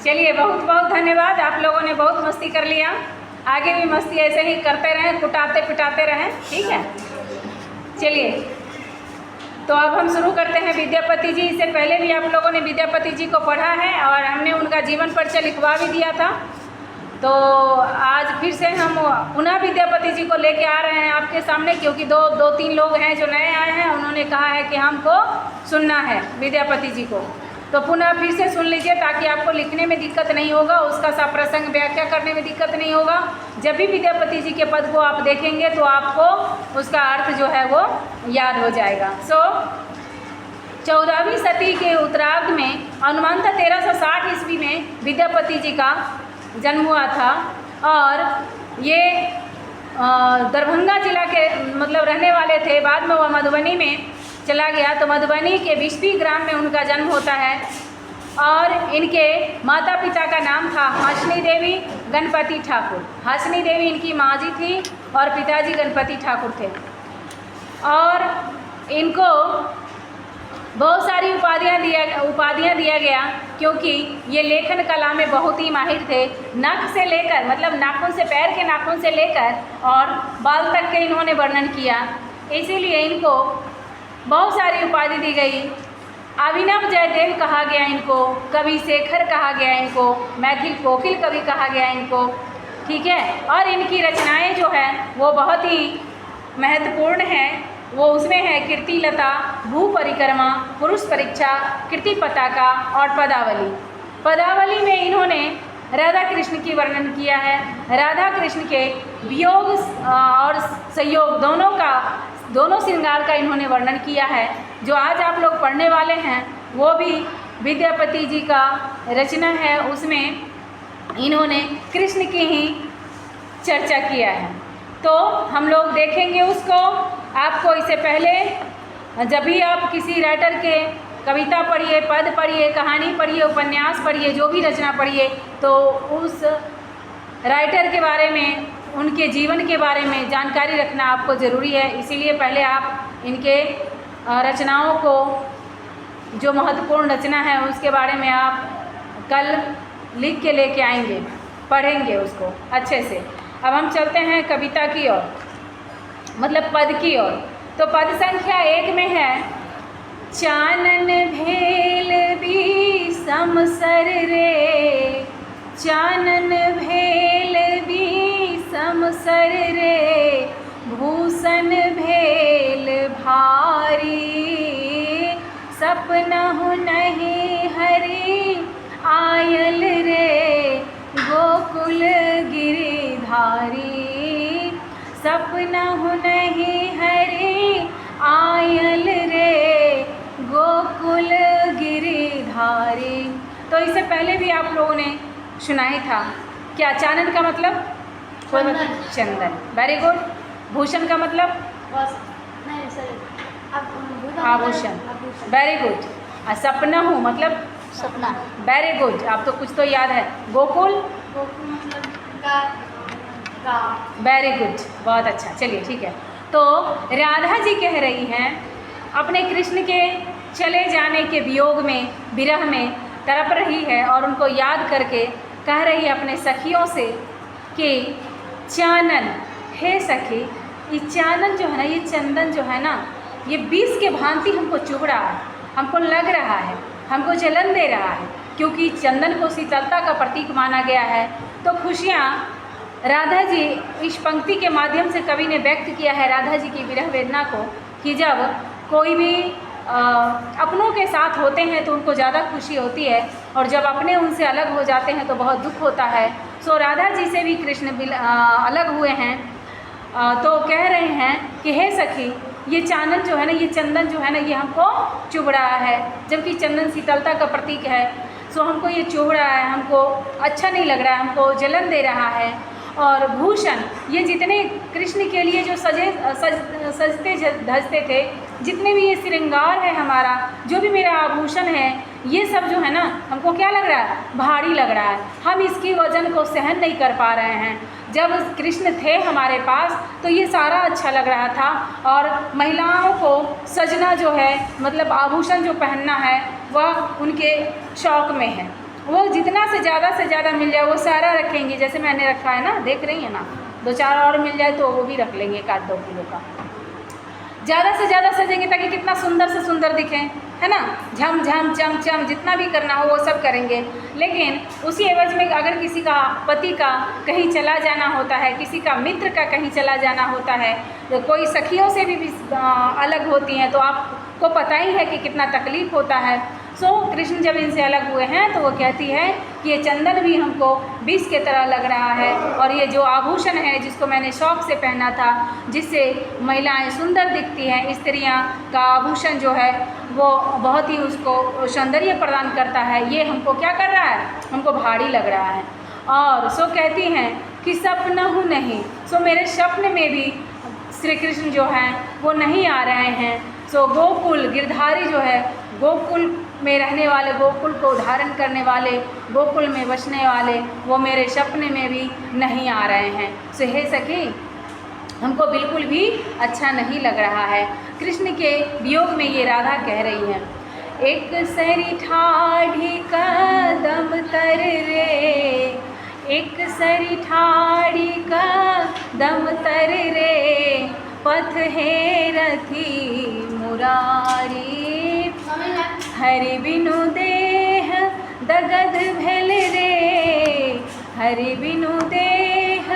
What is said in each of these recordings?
चलिए, बहुत बहुत धन्यवाद। आप लोगों ने बहुत मस्ती कर लिया। आगे भी मस्ती ऐसे ही करते रहें, कुटाते पिटाते रहें, ठीक है। चलिए, तो अब हम शुरू करते हैं। विद्यापति जी, इससे पहले भी आप लोगों ने विद्यापति जी को पढ़ा है और हमने उनका जीवन परिचय लिखवा भी दिया था। तो आज फिर से हम पुनः विद्यापति जी को लेके आ रहे हैं आपके सामने, क्योंकि दो तीन लोग हैं जो नए आए हैं। उन्होंने कहा है कि हमको सुनना है विद्यापति जी को, तो पुनः फिर से सुन लीजिए ताकि आपको लिखने में दिक्कत नहीं होगा, उसका सप्रसंग व्याख्या करने में दिक्कत नहीं होगा। जब भी विद्यापति जी के पद को आप देखेंगे तो आपको उसका अर्थ जो है वो याद हो जाएगा। 14वीं सदी के उत्तरार्ध में अनुमानतः 1360 ईस्वी में विद्यापति जी का जन्म हुआ था और ये दरभंगा जिला के मतलब रहने वाले थे। बाद में वह मधुबनी में चला गया, तो मधुबनी के विस्पी ग्राम में उनका जन्म होता है। और इनके माता पिता का नाम था हासनी देवी गणपति ठाकुर। हासनी देवी इनकी माँ जी थी और पिताजी गणपति ठाकुर थे। और इनको बहुत सारी उपाधियाँ दिया गया, क्योंकि ये लेखन कला में बहुत ही माहिर थे। नख से लेकर मतलब नाखून से, पैर के नाखून से लेकर और बाल तक के इन्होंने वर्णन किया, इसीलिए इनको बहुत सारी उपाधि दी गई। अभिनव जयदेव कहा गया इनको, कवि शेखर कहा गया इनको, मैथिल कोकिल कवि कहा गया इनको, ठीक है। और इनकी रचनाएं जो है वो बहुत ही महत्वपूर्ण हैं। वो उसमें है कीर्ति लता, भू परिक्रमा, पुरुष परीक्षा, कीर्ति पताका और पदावली। पदावली में इन्होंने राधा कृष्ण की वर्णन किया है। राधा कृष्ण के वियोग और संयोग दोनों श्रृंगार का इन्होंने वर्णन किया है। जो आज आप लोग पढ़ने वाले हैं वो भी विद्यापति जी का रचना है, उसमें इन्होंने कृष्ण की ही चर्चा किया है। तो हम लोग देखेंगे उसको। आपको इससे पहले जब भी आप किसी राइटर के कविता पढ़िए, पद पढ़िए, कहानी पढ़िए, उपन्यास पढ़िए, जो भी रचना पढ़िए, तो उस राइटर के बारे में, उनके जीवन के बारे में जानकारी रखना आपको ज़रूरी है। इसीलिए पहले आप इनके रचनाओं को, जो महत्वपूर्ण रचना है उसके बारे में आप कल लिख के लेके आएंगे, पढ़ेंगे उसको अच्छे से। अब हम चलते हैं कविता की ओर, मतलब पद की ओर। तो पद संख्या 1 में है, चानन भेल भी समसर रे, चानन भेल भी समसर रे, भूषण भेल भारी, सपनहु नहीं हरि आयल रे, गोकुल गिरिधारी, सपनहु नहीं हरि आयल रे, गोकुल गिरिधारी। तो इससे पहले भी आप लोगों ने सुना ही था। क्या चानन का मतलब? चंदन। Very good. भूषण का मतलब? आभूषण। Very good. सपनहु मतलब? सपना। वेरी गुड, आप तो कुछ तो याद है। गोकुल? वेरी गुड, बहुत अच्छा। चलिए ठीक है। तो राधा जी कह रही हैं अपने कृष्ण के चले जाने के वियोग में, विरह में तड़प रही है और उनको याद करके कह रही है अपने सखियों से कि चानन, हे सखी, ये चानन जो है ना, ये चंदन जो है ना, ये विष के भांति हमको चुभ रहा है, हमको लग रहा है, हमको जलन दे रहा है, क्योंकि चंदन को शीतलता का प्रतीक माना गया है। तो खुशियाँ राधा जी, इस पंक्ति के माध्यम से कवि ने व्यक्त किया है राधा जी की विरह वेदना को, कि जब कोई भी अपनों के साथ होते हैं तो उनको ज़्यादा खुशी होती है, और जब अपने उनसे अलग हो जाते हैं तो बहुत दुख होता है। सो राधा जी से भी कृष्ण अलग हुए हैं। तो कह रहे हैं कि हे सखी, ये चानन जो है ना, ये चंदन जो है ना, ये हमको चुभ रहा है, जबकि चंदन शीतलता का प्रतीक है। सो हमको ये चुभ रहा है, हमको अच्छा नहीं लग रहा है, हमको जलन दे रहा है। और भूषण, ये जितने कृष्ण के लिए जो सजते धजते थे, जितने भी ये श्रृंगार है हमारा, जो भी मेरा आभूषण है, ये सब जो है ना, हमको क्या लग रहा है? भारी लग रहा है। हम इसकी वजन को सहन नहीं कर पा रहे हैं। जब कृष्ण थे हमारे पास तो ये सारा अच्छा लग रहा था, और महिलाओं को सजना जो है, मतलब आभूषण जो पहनना है, वह उनके शौक में है। वो जितना से ज़्यादा मिल जाए वो सारा रखेंगी। जैसे मैंने रखा है ना, देख रही है ना, 2-4 और मिल जाए तो वो भी रख लेंगे 1-2 किलो का। ज़्यादा से ज़्यादा सजेंगे ताकि कितना सुंदर से सुंदर दिखें, है ना। झम झम चम चम जितना भी करना हो वो सब करेंगे। लेकिन उसी एवज में अगर किसी का पति का कहीं चला जाना होता है, किसी का मित्र का कहीं चला जाना होता है, तो कोई सखियों से भी अलग होती हैं, तो आपको पता ही है कि कितना तकलीफ़ होता है। सो कृष्ण जब इनसे अलग हुए हैं तो वो कहती है कि ये चंदन भी हमको विष के तरह लग रहा है, और ये जो आभूषण है जिसको मैंने शौक़ से पहना था, जिससे महिलाएं सुंदर दिखती हैं, स्त्रियां का आभूषण जो है वो बहुत ही उसको सौंदर्य प्रदान करता है, ये हमको क्या कर रहा है, हमको भारी लग रहा है। और सो कहती हैं कि सपना हूँ नहीं, सो मेरे स्वप्न में भी श्री कृष्ण जो हैं वो नहीं आ रहे हैं। सो गोकुल गिरधारी जो है, गोकुल में रहने वाले, गोकुल को धारण करने वाले, गोकुल में बसने वाले, वो मेरे सपने में भी नहीं आ रहे हैं। सो हे सखी, हमको बिल्कुल भी अच्छा नहीं लग रहा है। कृष्ण के वियोग में ये राधा कह रही है, एक सरी ठाढ़ी कदम तर रे, एक सरी ठाढ़ी कदम तर रे, पथ है रथी मुरारी, हरि बिनु देह दगध भेल रे, हरि बिनु देह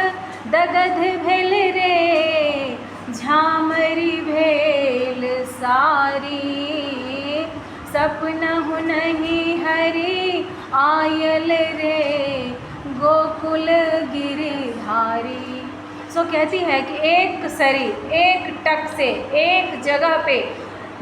दगध भेल रे, झामरी भेल सारी, सपनहु नहीं हरि आयल रे, गोकुल गिरधारी। सो कहती है कि एक सरी, एक टक से, एक जगह पे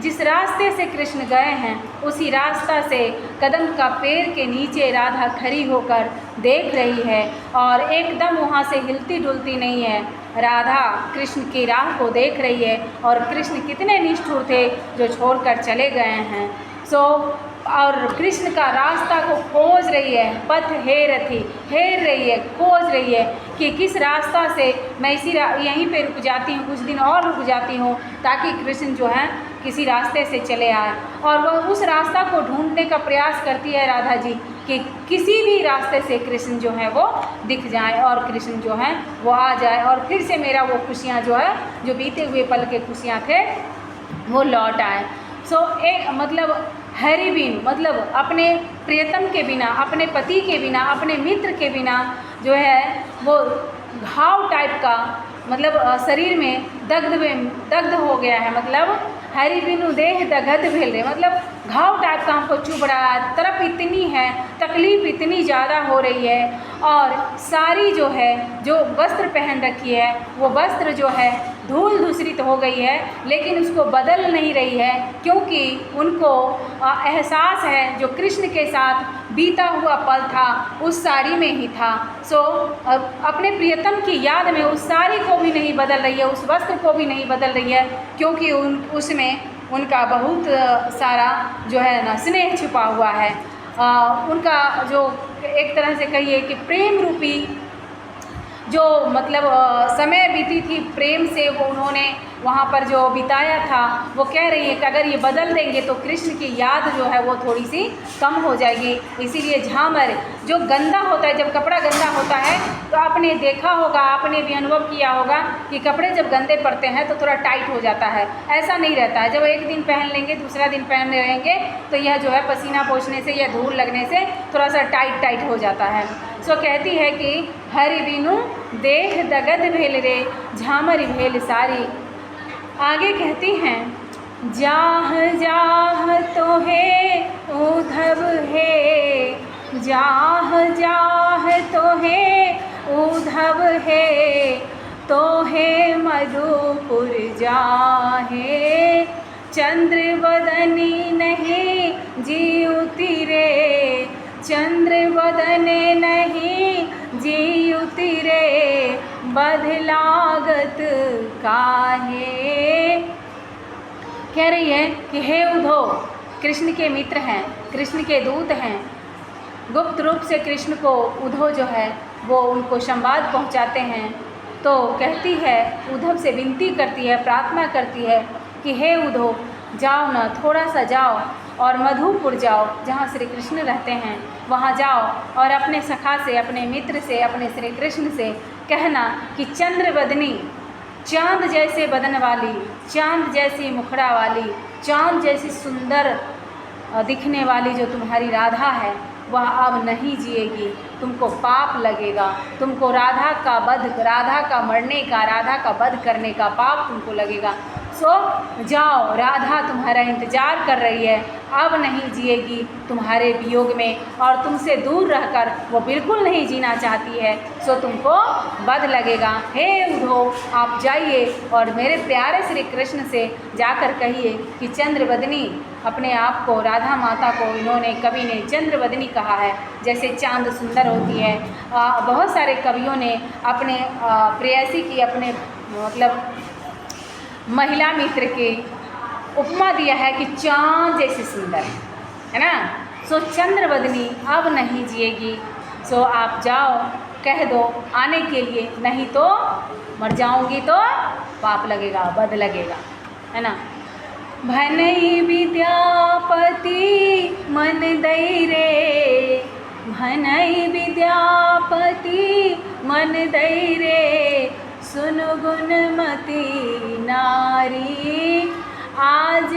जिस रास्ते से कृष्ण गए हैं उसी रास्ता से कदम का पेड़ के नीचे राधा खड़ी होकर देख रही है, और एकदम वहाँ से हिलती डुलती नहीं है। राधा कृष्ण की राह को देख रही है, और कृष्ण कितने निष्ठुर थे जो छोड़कर चले गए हैं। सो और कृष्ण का रास्ता को खोज रही है, पथ हेरथी, हेर रही है, खोज रही है कि किस रास्ता से मैं यहीं पे रुक जाती हूँ, कुछ दिन और रुक जाती हूँ, ताकि कृष्ण जो है किसी रास्ते से चले आए। और वह उस रास्ता को ढूंढने का प्रयास करती है राधा जी कि किसी भी रास्ते से कृष्ण जो है वो दिख जाए, और कृष्ण जो है वो आ जाए, और फिर से मेरा वो खुशियाँ जो है, जो बीते हुए पल के खुशियाँ थे, वो लौट आए। सो एक मतलब हरि बिन मतलब अपने प्रियतम के बिना, अपने पति के बिना, अपने मित्र के बिना जो है वो घाव टाइप का, मतलब शरीर में दग्ध हो गया है। मतलब हरि बिनु देह दगध भेल रहे, मतलब घाव टाइप का हमको चुभ रहा है, तरफ इतनी है, तकलीफ़ इतनी ज़्यादा हो रही है। और सारी जो है, जो वस्त्र पहन रखी है, वो वस्त्र जो है धूल धूसरित हो गई है, लेकिन उसको बदल नहीं रही है, क्योंकि उनको एहसास है जो कृष्ण के साथ बीता हुआ पल था उस साड़ी में ही था। सो अपने प्रियतम की याद में उस साड़ी को भी नहीं बदल रही है, उस वस्त्र को भी नहीं बदल रही है, क्योंकि उसमें उनका बहुत सारा जो है ना स्नेह छुपा हुआ है। उनका जो एक तरह से कहिए कि प्रेम रूपी जो मतलब समय बीती थी, प्रेम से वो उन्होंने वहाँ पर जो बिताया था, वो कह रही है कि अगर ये बदल देंगे तो कृष्ण की याद जो है वो थोड़ी सी कम हो जाएगी। इसीलिए झामर जो गंदा होता है, जब कपड़ा गंदा होता है तो आपने देखा होगा, आपने भी अनुभव किया होगा कि कपड़े जब गंदे पड़ते हैं तो थोड़ा टाइट हो जाता है, ऐसा नहीं रहता है। जब एक दिन पहन लेंगे, दूसरा दिन पहनने रहेंगे तो यह जो है पसीना पोंछने से या धूल लगने से थोड़ा सा टाइट हो जाता है। सो कहती है कि हरि बिनु देह दगध भेल रे, झामर भेल सारी। आगे कहती हैं, जाह जाह तो है उधव है, जाह जाह तो है उधव है, तो है मधुपुर जाहे, चंद्र बदनी नहीं जीव तिरे, चंद्र बदने नहीं जीव तिरे, बध लागत काहे। कह रही है कि हे उद्धव, कृष्ण के मित्र हैं, कृष्ण के दूत हैं, गुप्त रूप से कृष्ण को उद्धव जो है वो उनको संवाद पहुंचाते हैं। तो कहती है, उद्धव से विनती करती है, प्रार्थना करती है कि हे उद्धव जाओ ना, थोड़ा सा जाओ और मधुपुर जाओ, जहाँ श्री कृष्ण रहते हैं वहाँ जाओ और अपने सखा से, अपने मित्र से, अपने श्री कृष्ण से कहना कि चंद्रवदनी, चांद जैसे बदन वाली, चांद जैसी मुखड़ा वाली, चांद जैसी सुंदर दिखने वाली जो तुम्हारी राधा है वह अब नहीं जिएगी, तुमको पाप लगेगा, तुमको राधा का मरने का, राधा का वध करने का पाप तुमको लगेगा। सो जाओ, राधा तुम्हारा इंतज़ार कर रही है, अब नहीं जिएगी तुम्हारे वियोग में, और तुमसे दूर रहकर वो बिल्कुल नहीं जीना चाहती है, सो तुमको वध लगेगा। हे उद्धो, आप जाइए और मेरे प्यारे श्री कृष्ण से जाकर कहिए कि चंद्रवदनी, अपने आप को, राधा माता को इन्होंने, कवि ने चंद्रवदनी कहा है, जैसे चांद सुंदर होती है। बहुत सारे कवियों ने अपने प्रेयसी की, अपने मतलब महिला मित्र की उपमा दिया है कि चांद जैसी सुंदर, है ना। सो चंद्रवदनी अब नहीं जिएगी, सो आप जाओ, कह दो आने के लिए, नहीं तो मर जाऊंगी तो पाप लगेगा, वध लगेगा, है ना। भनई विद्यापति मन दई रे, भनई विद्यापति मन दई रे, सुन गुणमती नारी, आज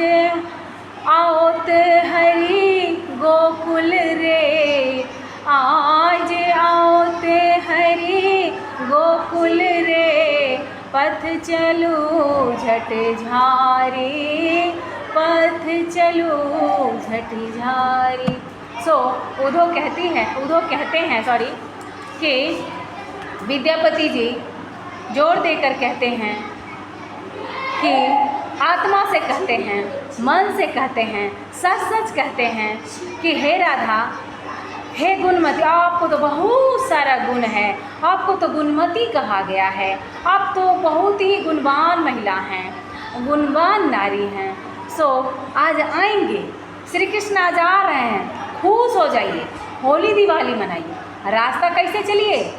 आओत हरि गोकुल रे, आज आओत हरि गोकुल रे, पथ चलू झट झारी, पथ चलू झट झारी। सो उद्धव कहते हैं कि विद्यापति जी जोर देकर कहते हैं कि आत्मा से कहते हैं, मन से कहते हैं, सच सच कहते हैं कि हे राधा, हे गुणमती, आपको तो बहुत सारा गुण है, आपको तो गुणमती कहा गया है, आप तो बहुत ही गुणवान महिला हैं, गुणवान नारी हैं। सो आज आएंगे, श्री कृष्ण आज आ रहे हैं, खुश हो जाइए, होली दिवाली मनाइए। रास्ता कैसे चलिए?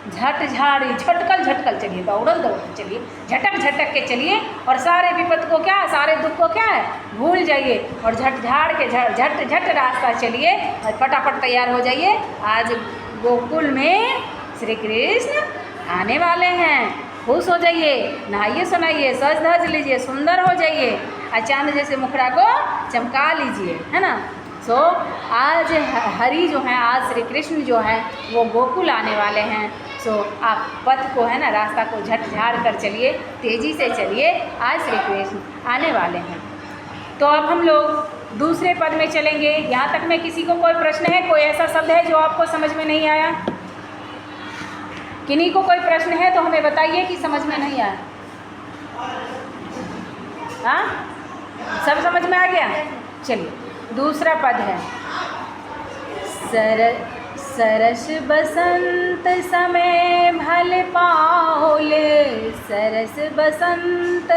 झट झाड़ी, झटकल चलिए, दौड़ल चलिए, झटक के चलिए, और सारे विपद को क्या, सारे दुख को क्या है, भूल जाइए, और झट झाड़ के झट रास्ता चलिए, और फटाफट तैयार हो जाइए। आज गोकुल में श्री कृष्ण आने वाले हैं, खुश हो जाइए, नहाइए सुनाइए, सज धज लीजिए, सुंदर हो जाइए, चांद जैसे मुखड़ा को चमका लीजिए, है ना। सो आज हरि जो हैं, आज श्री कृष्ण जो हैं वो गोकुल आने वाले हैं। सो आप पथ को, है ना, रास्ता को झट झाड़ कर चलिए, तेज़ी से चलिए, आज श्री कृष्ण आने वाले हैं। तो अब हम लोग दूसरे पद में चलेंगे। यहाँ तक में किसी को कोई प्रश्न है? कोई ऐसा शब्द है जो आपको समझ में नहीं आया? किन्हीं को कोई प्रश्न है तो हमें बताइए कि समझ में नहीं आया। हाँ, सब समझ में आ गया? चलिए, दूसरा पद है, सरस बसंत समय भल पाओल, सरस बसंत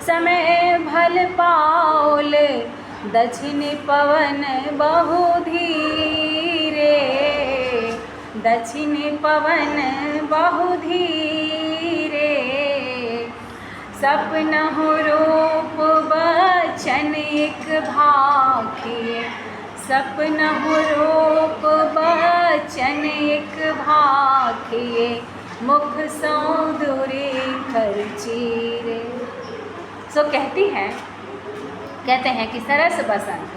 समय भल पाओल, दक्षिण पवन बहु धीरे, दक्षिण पवन बहु धीरे, सपनहु रूप बचन एक भाखिए, सपनहु रूप बचन एक भाखिए, मुख सौंदर्य कर चीरे। सो कहते हैं कि सरस बसंत,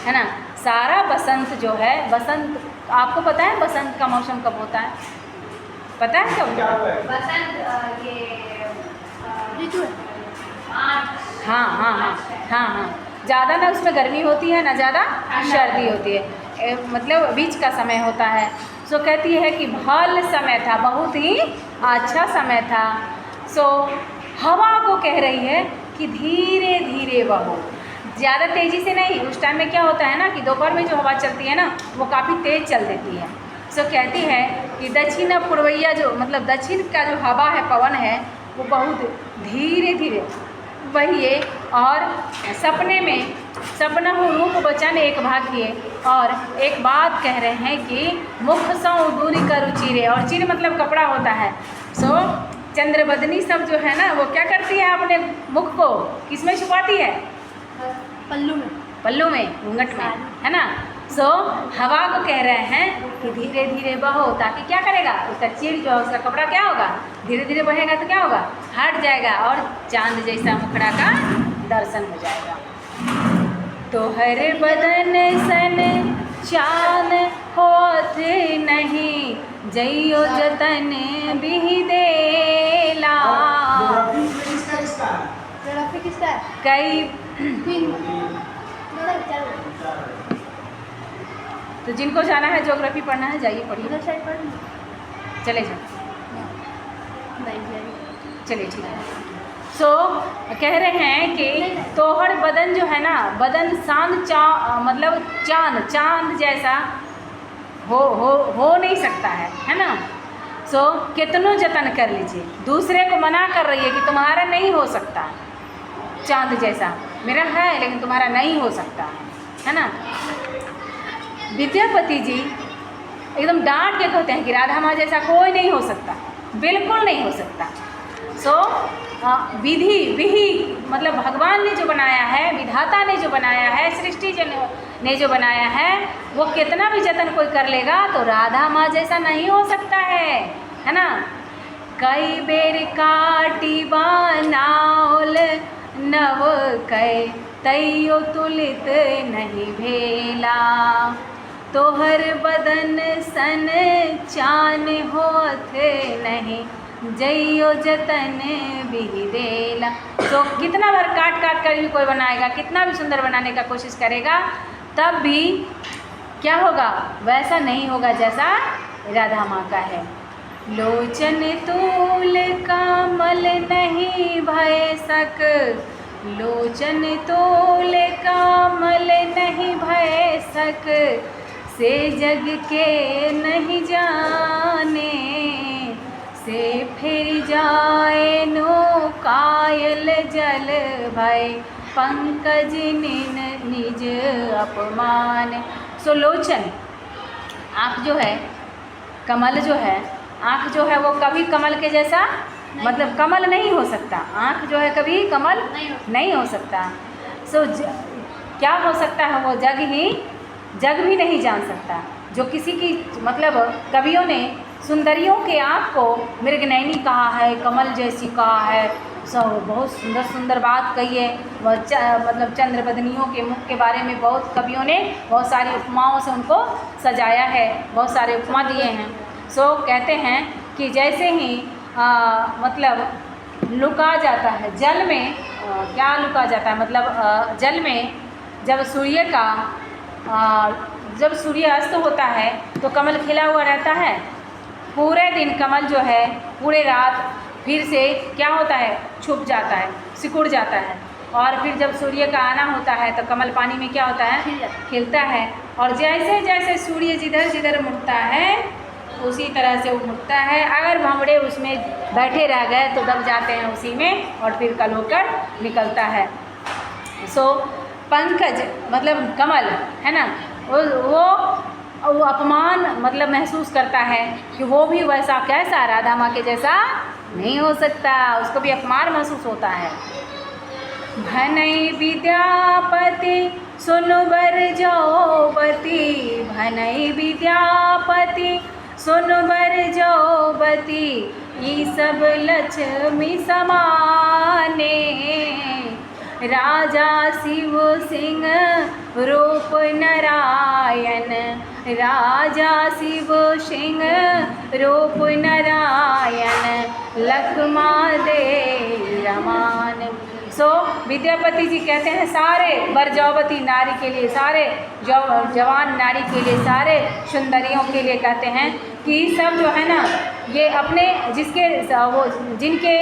है ना, सारा बसंत जो है, बसंत आपको पता है बसंत का मौसम कब होता है? पता है कब? बसंत ये ऋतु है। हाँ, ज़्यादा ना उसमें गर्मी होती है, ना ज़्यादा सर्दी होती है, मतलब बीच का समय होता है। सो कहती है कि भल समय था, बहुत ही अच्छा समय था। सो हवा को कह रही है कि धीरे धीरे बहो, ज़्यादा तेज़ी से नहीं। उस टाइम में क्या होता है ना कि दोपहर में जो हवा चलती है ना वो काफ़ी तेज़ चल देती है। सो कहती है कि दक्षिण पूर्वैया जो, मतलब दक्षिण का जो हवा है, पवन है, वो बहुत धीरे धीरे बहिए, और सपने में सपनहु रूप बचन एक भाग्य, और एक बात कह रहे हैं कि मुख सौ दूरी कर चीरे, और चीर मतलब कपड़ा होता है। सो चंद्रवदनी सब जो है ना वो क्या करती है, अपने मुख को किस में छुपाती है? पल्लू में, घूंघट में, है ना। सो हवा को कह रहे हैं कि धीरे धीरे बहो, ताकि क्या करेगा, उसका चिर जो है उसका कपड़ा क्या होगा, धीरे धीरे बहेगा तो क्या होगा, हट जाएगा और चांद जैसा मुखड़ा का दर्शन हो जाएगा। तो हर बदन सन चान होत नहीं, जइयो जतन बिहि देला। कई तो जिनको जाना है ज्योग्राफी पढ़ना है जाइए पढ़िए, चले जाओ, चलिए ठीक है। सो कह रहे हैं कि तोहर बदन जो है ना, बदन चांद मतलब चांद जैसा हो नहीं सकता है ना। सो कितनों जतन कर लीजिए, दूसरे को मना कर रही है कि तुम्हारा नहीं हो सकता चांद जैसा, मेरा है लेकिन तुम्हारा नहीं हो सकता है ना। विद्यापति जी एकदम डांट के कहते हैं कि राधा माँ जैसा कोई नहीं हो सकता, बिल्कुल नहीं हो सकता। सो विधि मतलब भगवान ने जो बनाया है, विधाता ने जो बनाया है, सृष्टि ने जो बनाया है, वो कितना भी जतन कोई कर लेगा तो राधा माँ जैसा नहीं हो सकता है ना। कई बेर काटी बनाओल नव कै, तैयो तुलित नहीं भेला। तोहर बदन सन चान होत नहीं, जइयो जतन बिहि देला। तो कितना बार काट कर भी कोई बनाएगा, कितना भी सुंदर बनाने का कोशिश करेगा, तब भी क्या होगा, वैसा नहीं होगा जैसा राधा माँ का है। लोचन तूल कमल नहीं भय सक, लोचन तूल कमल नहीं भय सक, से जग के नहीं जाने, से फिर जाए नो कायल जल भय, पंकज निज अपमान। सो लोचन आँख जो है, कमल जो है, आँख जो है वो कभी कमल के जैसा मतलब कमल नहीं हो सकता, आँख जो है कभी कमल नहीं हो सकता। सो क्या हो सकता है, वो जग भी नहीं जान सकता। जो किसी की मतलब कवियों ने सुंदरियों के आँख को मृगनयनी कहा है, कमल जैसी कहा है, सब बहुत सुंदर सुंदर बात कही है। वह मतलब चंद्रबदनियों के मुख के बारे में बहुत कवियों ने बहुत सारी उपमाओं से उनको सजाया है, बहुत सारे उपमा दिए हैं। सो कहते हैं कि जैसे ही मतलब लुका जाता है जल में, क्या लुका जाता है मतलब जल में जब सूर्य का जब सूर्य अस्त होता है तो कमल खिला हुआ रहता है, पूरे दिन कमल जो है पूरे रात फिर से क्या होता है, छुप जाता है, सिकुड़ जाता है, और फिर जब सूर्य का आना होता है तो कमल पानी में क्या होता है, खिलता है। और जैसे जैसे सूर्य जिधर जिधर मुड़ता है उसी तरह से वो मुड़ता है। अगर भंवरे उसमें बैठे रह गए तो दब जाते हैं उसी में और फिर कल होकर निकलता है। सो पंकज मतलब कमल है ना, वो अपमान मतलब महसूस करता है कि वो भी वैसा कैसा राधा माँ के जैसा नहीं हो सकता, उसको भी अपमान महसूस होता है। भनई विद्यापति सुनु बर जौबती, भनई विद्यापति सुनु बर जौबती, ये सब लक्ष्मी समाने, राजा शिव सिंह रूप नारायण, राजा शिव सिंह रूप नारायण, लखमा दे रमान। सो विद्यापति जी कहते हैं सारे बरजौवती नारी के लिए, सारे जवान नारी के लिए, सारे सुंदरियों के लिए कहते हैं कि सब जो है ना ये अपने जिनके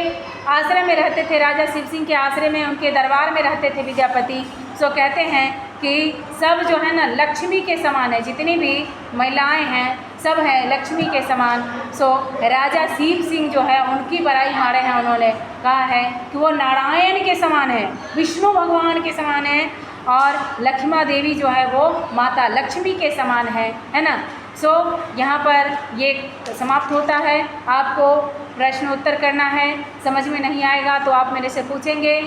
आश्रय में रहते थे, राजा शिव सिंह के आश्रय में, उनके दरबार में रहते थे विद्यापति। सो कहते हैं कि सब जो है ना लक्ष्मी के समान है, जितनी भी महिलाएं हैं सब हैं लक्ष्मी के समान। सो राजा शिव सिंह जो है उनकी बड़ाई मारे हैं, उन्होंने कहा है कि वो नारायण के समान है, विष्णु भगवान के समान है, और लक्ष्मा देवी जो है वो माता लक्ष्मी के समान है ना। सो यहाँ पर ये समाप्त होता है। आपको प्रश्न उत्तर करना है, समझ में नहीं आएगा तो आप मेरे से पूछेंगे।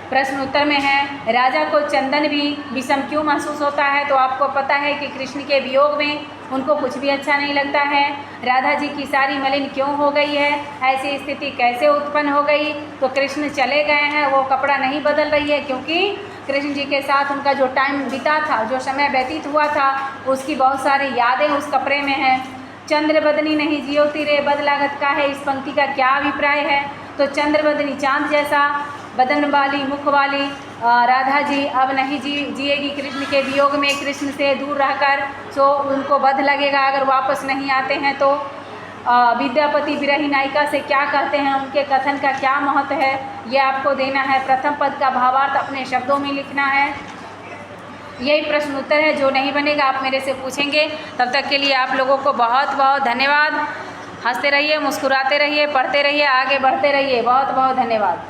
प्रश्न उत्तर में है, राजा को चंदन भी विषम क्यों महसूस होता है? तो आपको पता है कि कृष्ण के वियोग में उनको कुछ भी अच्छा नहीं लगता है। राधा जी की साड़ी मलिन क्यों हो गई है? ऐसी स्थिति कैसे उत्पन्न हो गई? तो कृष्ण चले गए हैं, वो कपड़ा नहीं बदल रही है, क्योंकि कृष्ण जी के साथ उनका जो टाइम बीता था, जो समय व्यतीत हुआ था, उसकी बहुत सारी यादें उस कपड़े में हैं। चंद्र बदनी नहीं जियोती रे बद लागत का है, इस पंक्ति का क्या अभिप्राय है? तो चंद्र बदनी चांद जैसा बदन वाली, मुख वाली राधा जी अब नहीं जिएगी कृष्ण के वियोग में, कृष्ण से दूर रहकर। सो उनको बध लगेगा अगर वापस नहीं आते हैं तो। विद्यापति विरही नायिका से क्या कहते हैं, उनके कथन का क्या महत्व है, ये आपको देना है। प्रथम पद का भावार्थ अपने शब्दों में लिखना है। यही प्रश्न उत्तर है, जो नहीं बनेगा आप मेरे से पूछेंगे। तब तक के लिए आप लोगों को बहुत बहुत धन्यवाद। हंसते रहिए, मुस्कुराते रहिए, पढ़ते रहिए, आगे बढ़ते रहिए। बहुत बहुत धन्यवाद।